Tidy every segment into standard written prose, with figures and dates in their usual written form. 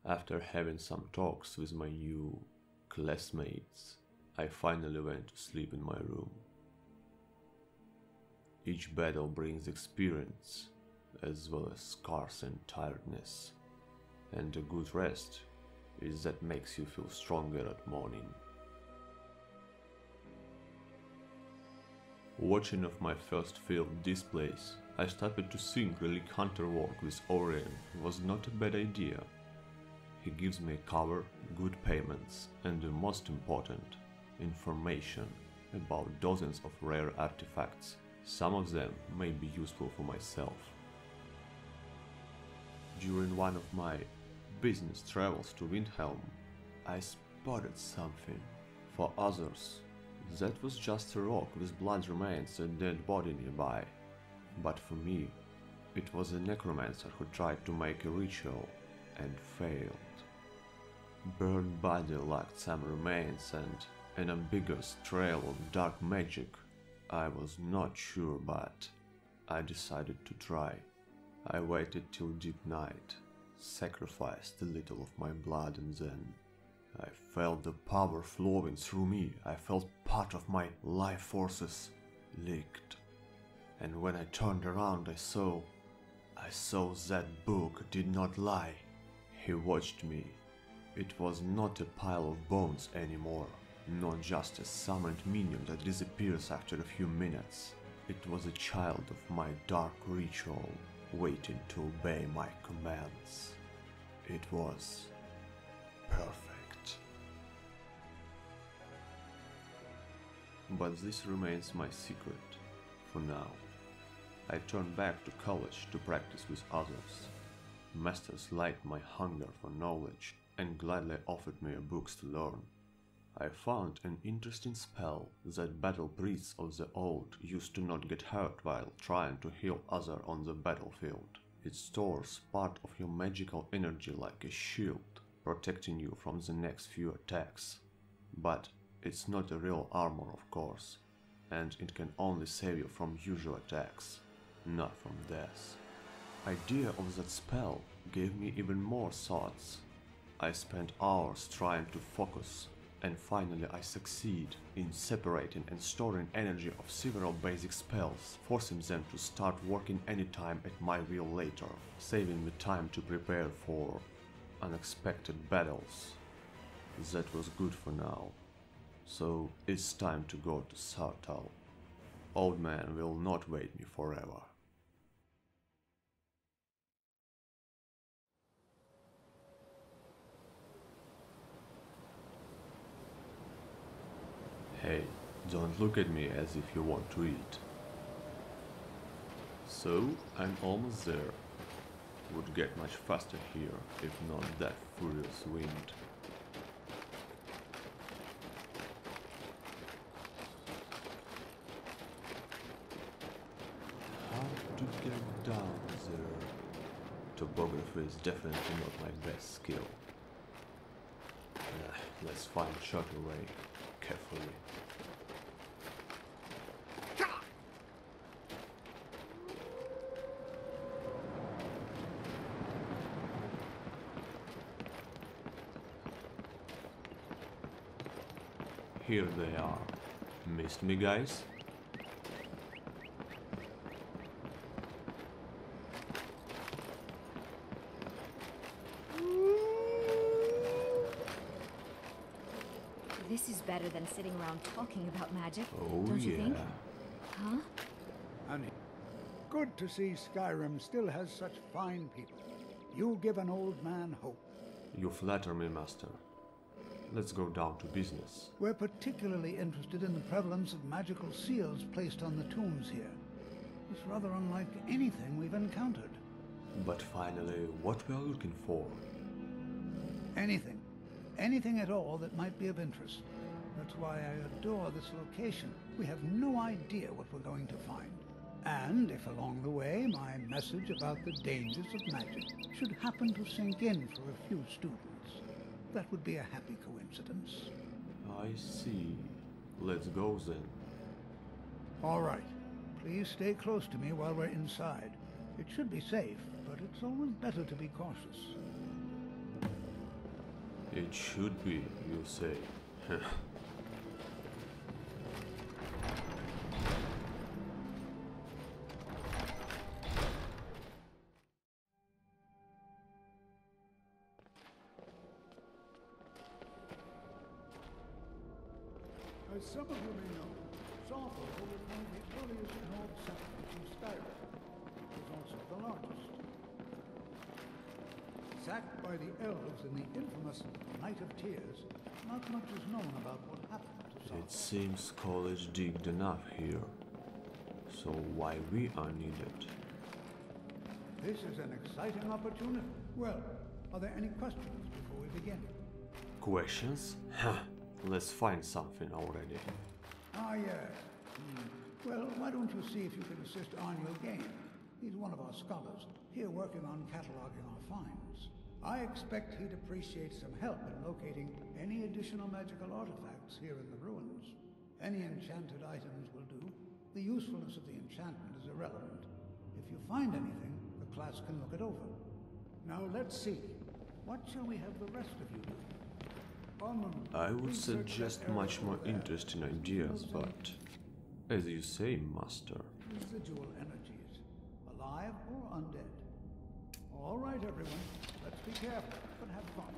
After having some talks with my new classmates, I finally went to sleep in my room. Each battle brings experience, as well as scars and tiredness, and a good rest is that makes you feel stronger at morning. Watching of my first field displays, I started to think relic hunter work with Orion was not a bad idea. He gives me cover, good payments, and the most important, information about dozens of rare artifacts. Some of them may be useful for myself. During one of my business travels to Windhelm, I spotted something. For others, that was just a rock with blood remains and dead body nearby. But for me, it was a necromancer who tried to make a ritual and failed. Burned body lacked some remains and an ambiguous trail of dark magic. I was not sure, but I decided to try. I waited till deep night, sacrificed a little of my blood, and then I felt the power flowing through me. I felt part of my life forces leaked. And when I turned around, I saw that book did not lie. He watched me. It was not a pile of bones anymore, not just a summoned minion that disappears after a few minutes. It was a child of my dark ritual, waiting to obey my commands. It was perfect. But this remains my secret for now. I turned back to college to practice with others. Masters liked my hunger for knowledge and gladly offered me books to learn. I found an interesting spell that battle priests of the old used to not get hurt while trying to heal others on the battlefield. It stores part of your magical energy like a shield, protecting you from the next few attacks. But it's not a real armor, of course, and it can only save you from usual attacks, not from death. Idea of that spell gave me even more thoughts. I spent hours trying to focus, and finally I succeed in separating and storing energy of several basic spells, forcing them to start working anytime at my will later, saving me time to prepare for unexpected battles. That was good for now. So it's time to go to Saarthal. Old man will not wait me forever. Hey, don't look at me as if you want to eat. So, I'm almost there. Would get much faster here, if not that furious wind. How to get down there? Topography is definitely not my best skill. Let's find a shorter way, carefully. Here they are. Missed me, guys? This is better than sitting around talking about magic, Oh, don't you think? Huh? And good to see Skyrim still has such fine people. You give an old man hope. You flatter me, master. Let's go down to business. We're particularly interested in the prevalence of magical seals placed on the tombs here. It's rather unlike anything we've encountered. But finally, what we are looking for? Anything. Anything at all that might be of interest. That's why I adore this location. We have no idea what we're going to find. And if along the way my message about the dangers of magic should happen to sink in for a few students, that would be a happy coincidence. I see. Let's go then. All right. Please stay close to me while we're inside. It should be safe, but it's always better to be cautious. It should be, you say. As some of you may know, Saarthal was one of the earliest known settlements in Skyrim. It was also the largest. Sacked by the elves in the infamous Night of Tears, not much is known about what happened to Saarthal. It seems college digged enough here. So why we are needed? This is an exciting opportunity. Well, are there any questions before we begin? Questions? Huh. Let's find something already. Ah, yes. Well, why don't you see if you can assist Arniel Gain? He's one of our scholars, here working on cataloging our finds. I expect he'd appreciate some help in locating any additional magical artifacts here in the ruins. Any enchanted items will do. The usefulness of the enchantment is irrelevant. If you find anything, the class can look it over. Now let's see. What shall we have the rest of you do? I would suggest much more interesting ideas, but as you say, Master. Residual energies, alive or undead. All right, everyone. Let's be careful, but have fun.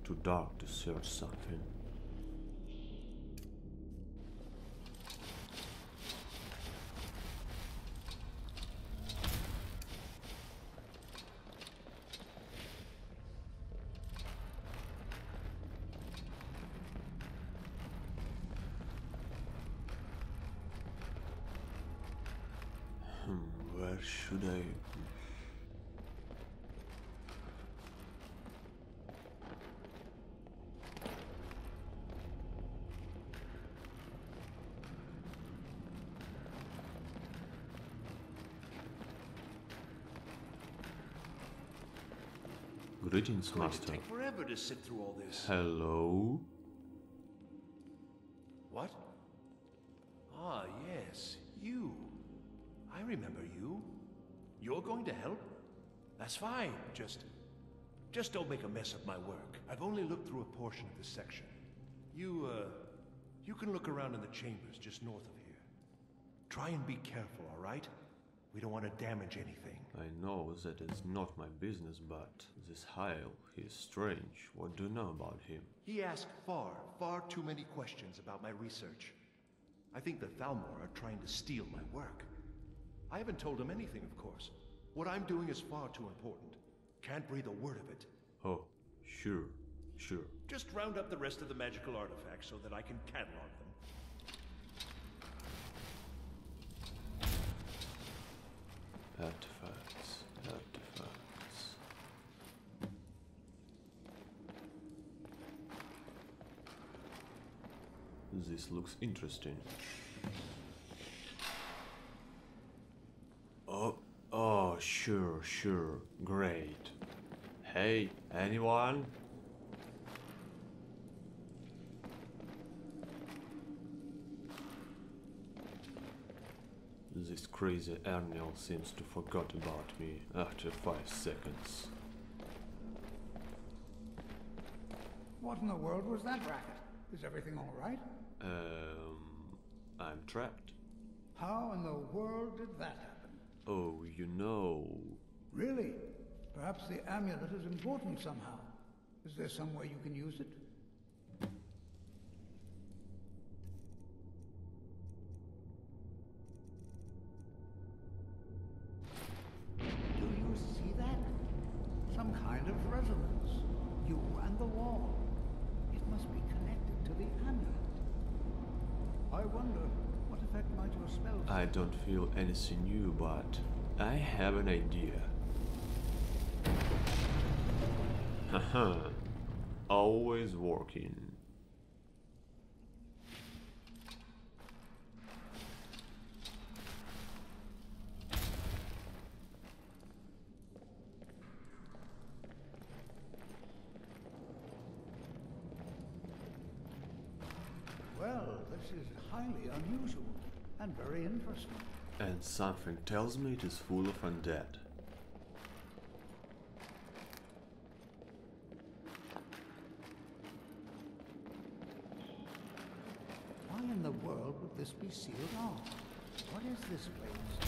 Too dark to search something. Where should I... Greetings, Master. It's going to take forever to sit through all this. Hello? What? Ah, yes, you. I remember you. You're going to help? That's fine. Just don't make a mess of my work. I've only looked through a portion of this section. You can look around in the chambers just north of here. Try and be careful, all right? We don't want to damage anything. I know that is not my business, but this Hyle, he's strange. What do you know about him? He asked far too many questions about my research. I think the Thalmor are trying to steal my work. I haven't told him anything, of course. What I'm doing is far too important. Can't breathe a word of it. Oh, sure. Just round up the rest of the magical artifacts so that I can catalog them. Artifacts. This looks interesting. Oh, sure, great. Hey, anyone? This crazy Arniel seems to forgot about me after 5 seconds. What in the world was that racket? Is everything all right? I'm trapped. How in the world did that happen? Oh, you know... Really? Perhaps the amulet is important somehow. Is there some way you can use it? Do you see that? Some kind of resonance. You and the wall. It must be connected to the amulet. I wonder, what effect might your spell... I don't feel anything new, but I have an idea. Haha, always working. this is highly unusual and very interesting. And something tells me it is full of undead. Why in the world would this be sealed off? What is this place?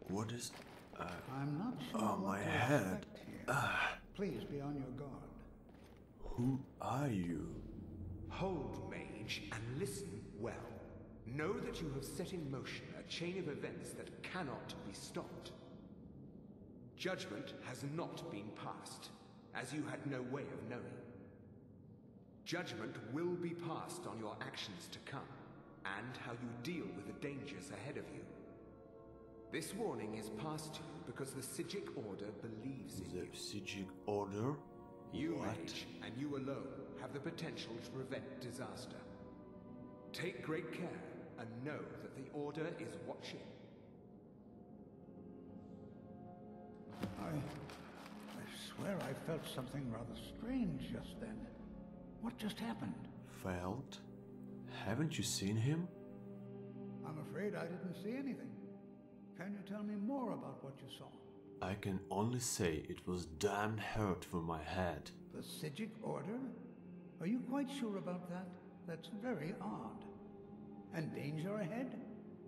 What is... I'm not sure oh, what my to head. expect here. Please be on your guard. Who are you? Hold, mage, and listen well. Know that you have set in motion a chain of events that cannot be stopped. Judgment has not been passed, as you had no way of knowing. Judgment will be passed on your actions to come, and how you deal with the dangers ahead of you. This warning is passed to you because the Psijic Order believes in you. The Psijic Order? You, What? mage, and you alone have the potential to prevent disaster. Take great care, and know that the Order is watching. I swear I felt something rather strange just then. What just happened? Felt? Haven't you seen him? I'm afraid I didn't see anything. Can you tell me more about what you saw? I can only say it was damn hurt for my head. The Psijic Order? Are you quite sure about that? That's very odd. And danger ahead?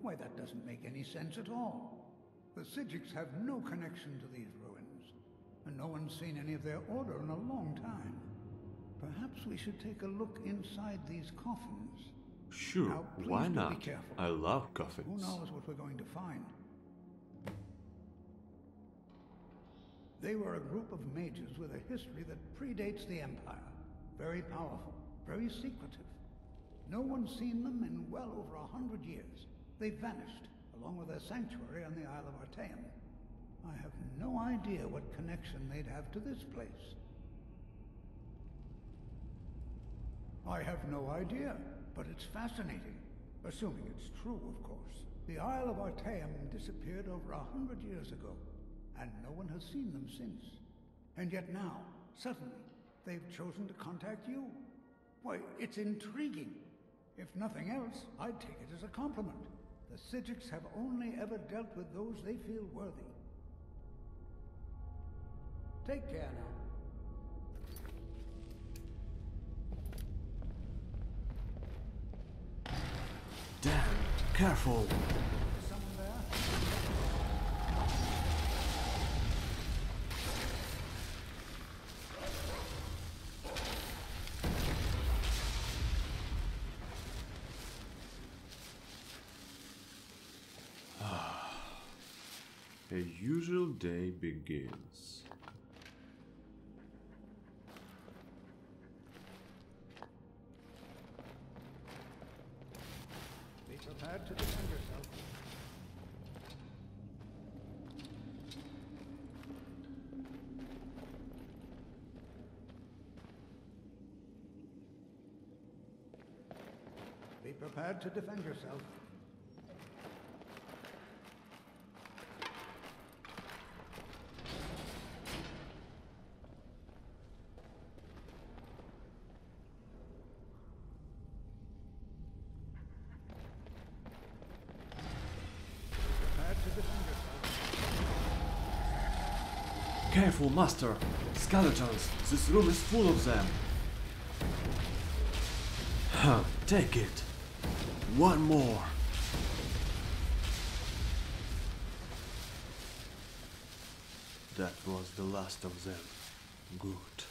Why, that doesn't make any sense at all. The Psijics have no connection to these ruins, and no one's seen any of their order in a long time. Perhaps we should take a look inside these coffins. Sure, Now, please why do not? be careful. I love Who coffins. knows what we're going to find? They were a group of mages with a history that predates the Empire. Very powerful, very secretive. No one's seen them in well over 100 years. They vanished, along with their sanctuary on the Isle of Artaeum. I have no idea what connection they'd have to this place. I have no idea, but it's fascinating. Assuming it's true, of course. The Isle of Artaeum disappeared over 100 years ago, and no one has seen them since. And yet now, suddenly, they've chosen to contact you. Why, it's intriguing. If nothing else, I'd take it as a compliment. The Psijics have only ever dealt with those they feel worthy. Take care now. Damn, careful! Someone there? A usual day begins. Be prepared to defend yourself. Be prepared to defend yourself. Prepare to defend yourself. Careful, master! Skeletons! This room is full of them! Huh, take it! One more! That was the last of them. Good.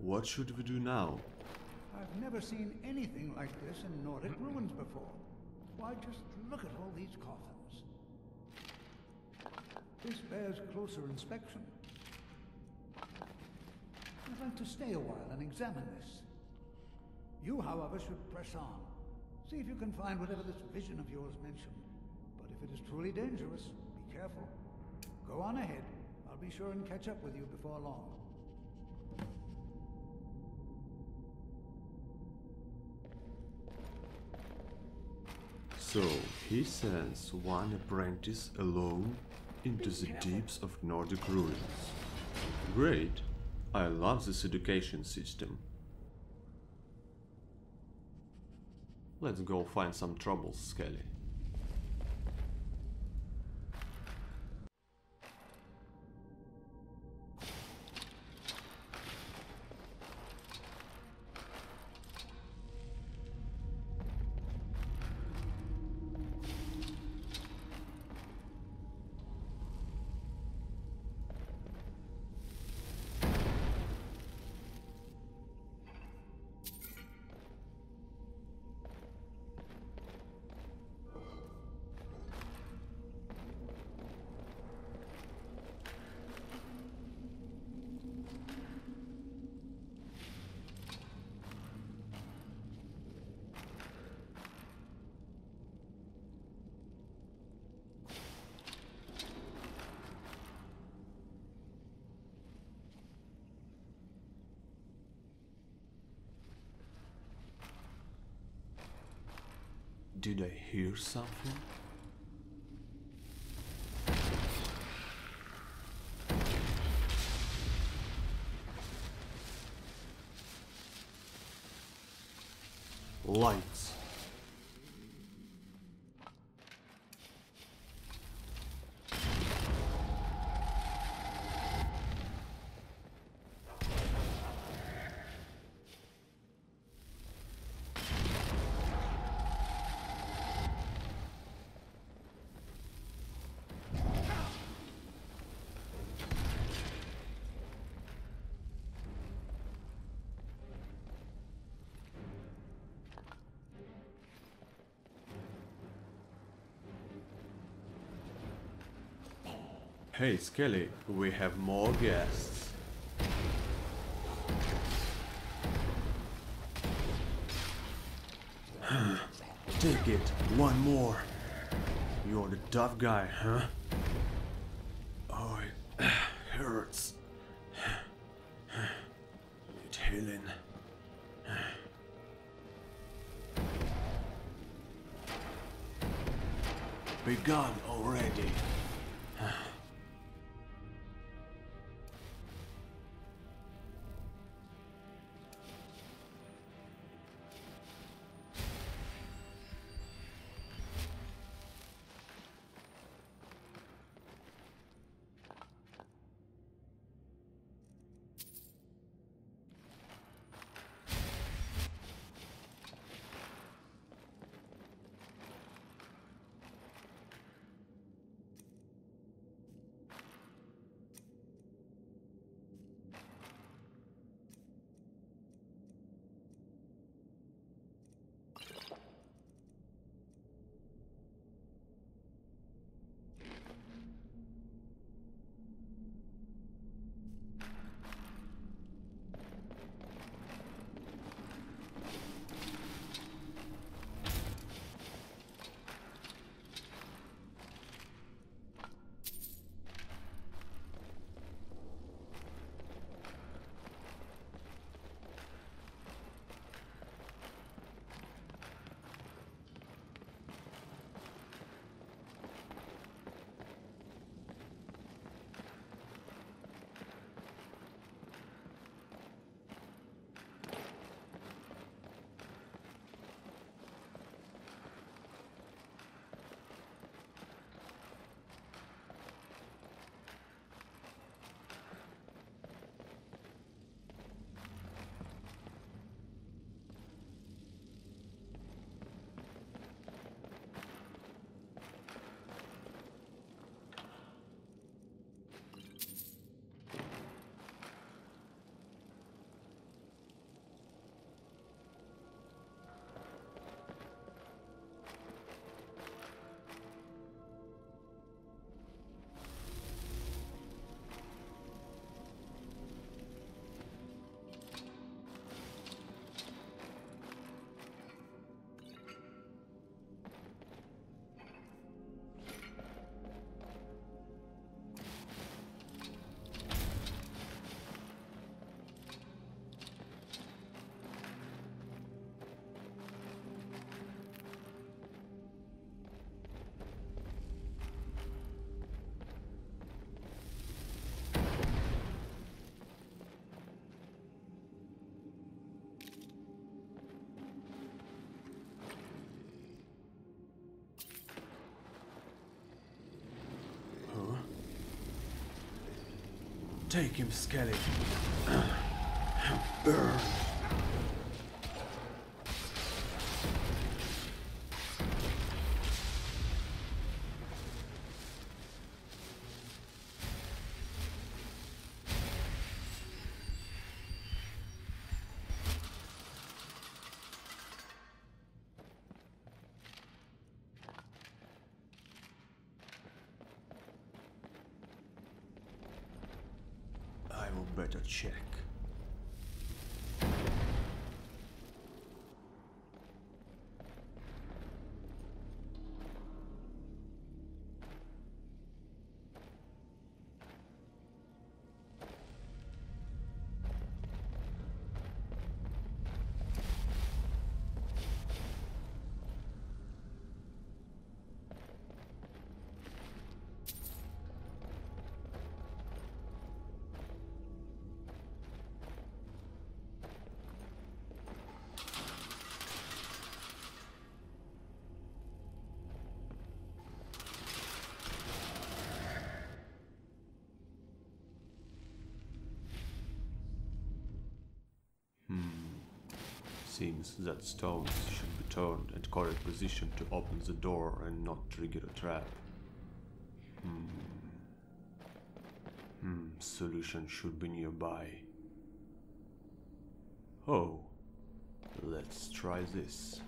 What should we do now? I've never seen anything like this in Nordic ruins before. Why, just look at all these coffins. This bears closer inspection. I'd like to stay a while and examine this. You, however, should press on. See if you can find whatever this vision of yours mentioned. But if it is truly dangerous, be careful. Go on ahead. I'll be sure and catch up with you before long. So, he sends one apprentice alone into the deeps of Nordic ruins. Great! I love this education system. Let's go find some troubles, Skelly. Did I hear something? Lights. Hey Skelly, we have more guests. Take it, one more. You're the tough guy, huh? Oh, it hurts. Need healing. Be gone already. Take him, Skelly. Burn. I will better check. Seems that stones should be turned at correct position to open the door and not trigger a trap. Solution should be nearby. Oh, let's try this.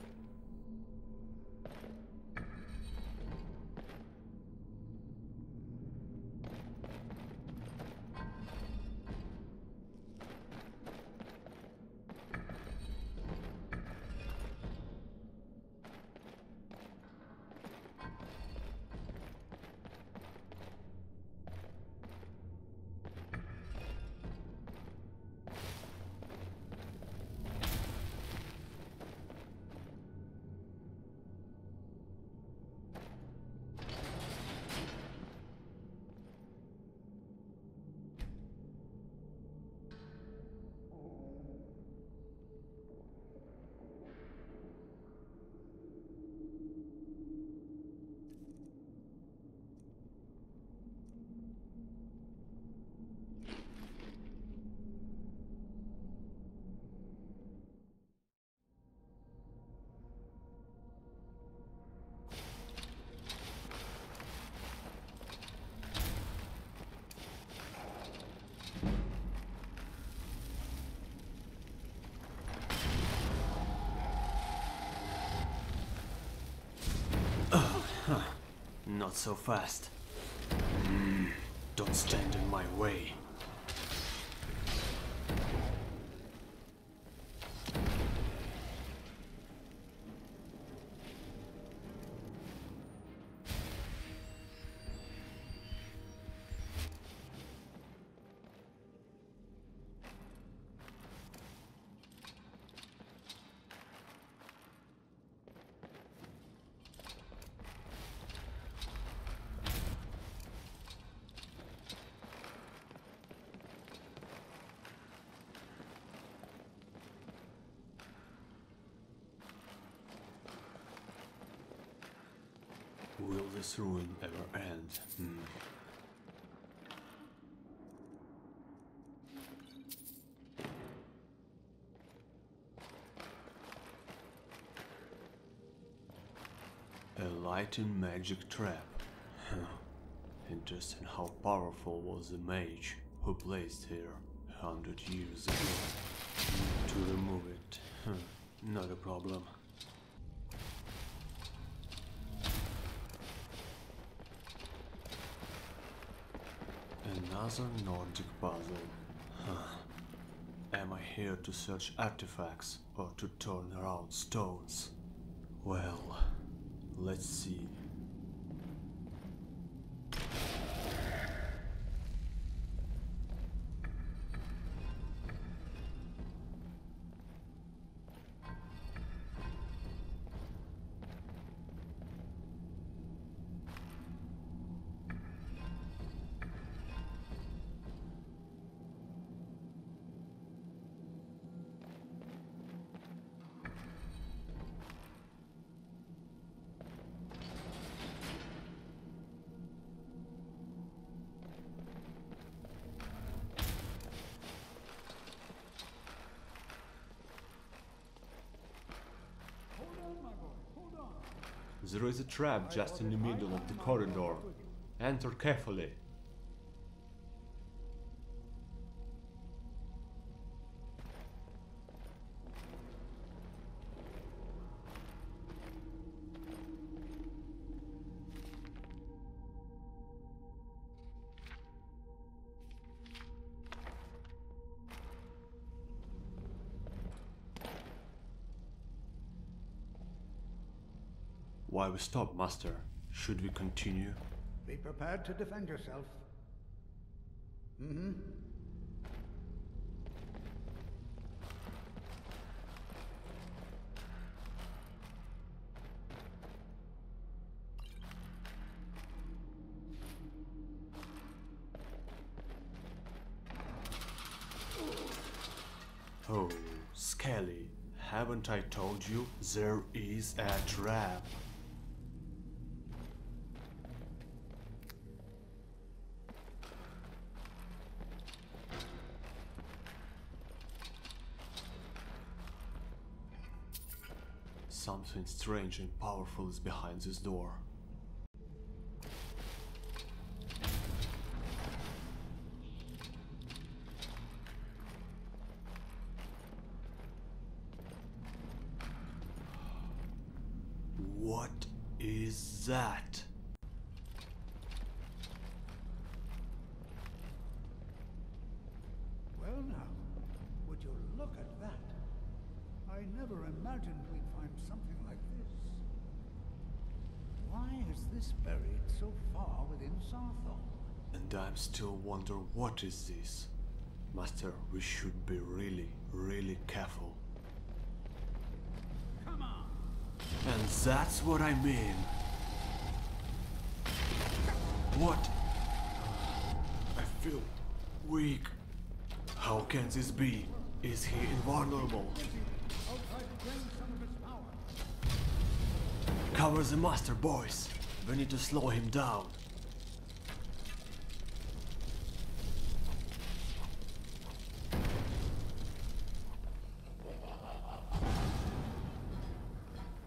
Not so fast. Don't stand in my way. Will this ruin ever end? A lighting magic trap. Interesting how powerful was the mage who placed here 100 years ago. To remove it, not a problem. Another Nordic puzzle. Am I here to search artifacts or to turn around stones? Well, let's see. There is a trap just in the middle of the corridor. Enter carefully. Why we stop, Master? Should we continue? Be prepared to defend yourself. Mm-hmm. Oh, Skelly, haven't I told you there is a trap? Something strange and powerful is behind this door. What is that? Well now, would you look at that? I never imagined we'd find something like this. Why is this buried so far within Saarthal? And I'm still wonder what is this? Master, we should be really careful. Come on! And that's what I mean. What? I feel weak. How can this be? Is he invulnerable? I'll try to drain some of his power. Cover the master, boys. We need to slow him down.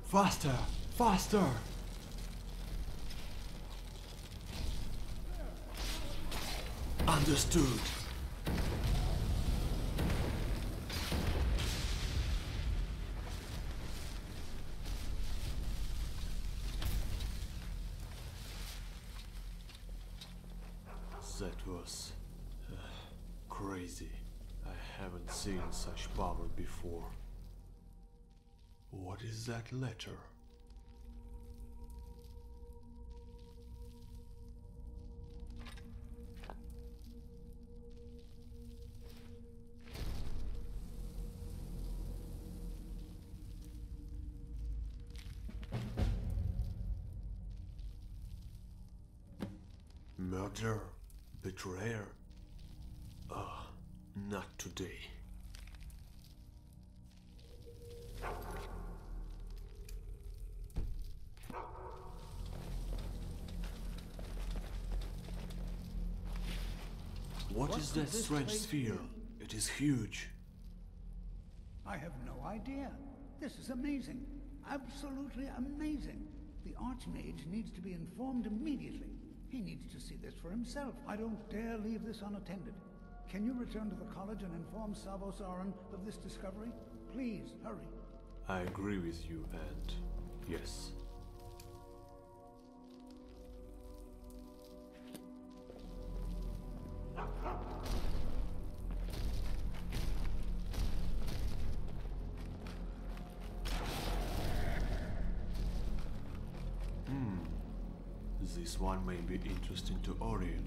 Faster! Faster! Understood. That was crazy. I haven't seen such power before. What is that letter? Murder? Betrayer? Not today. What is that strange sphere? It is huge. I have no idea. This is amazing. Absolutely amazing. The Archmage needs to be informed immediately. He needs to see this for himself. I don't dare leave this unattended. Can you return to the college and inform Savo-Saran of this discovery? Please, hurry. I agree with you, and yes. This one may be interesting to Orion.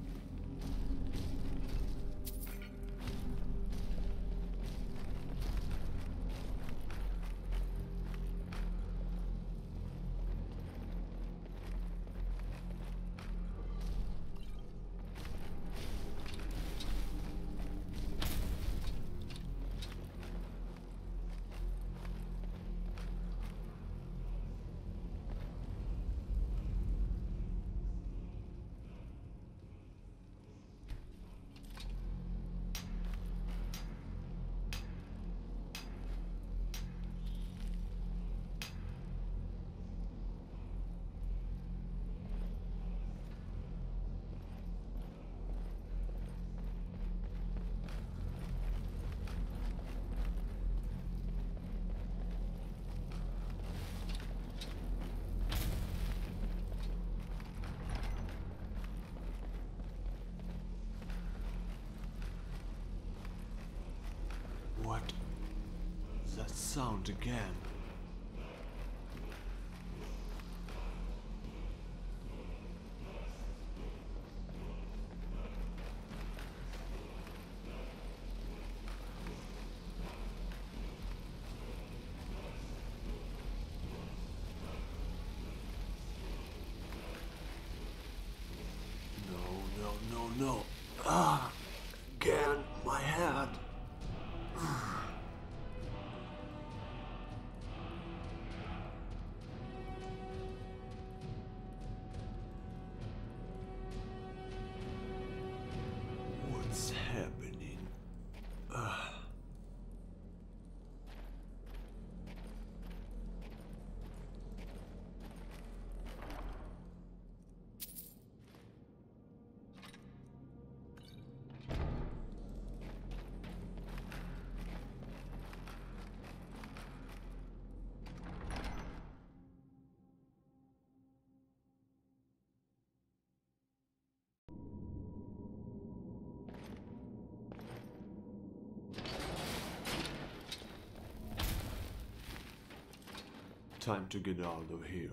that sound again? No. Again, my head. What's happening? Time to get out of here.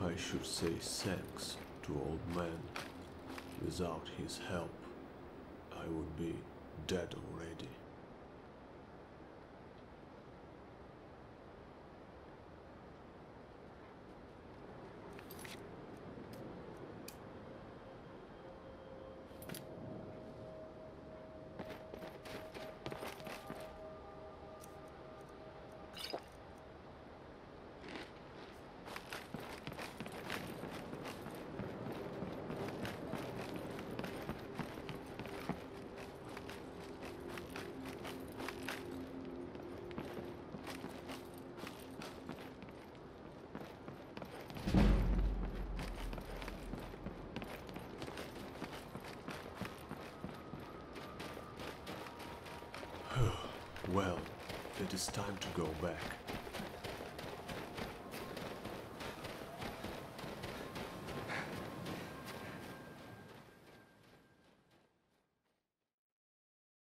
I should say thanks to old man. Without his help, I would be dead already. Well, it is time to go back.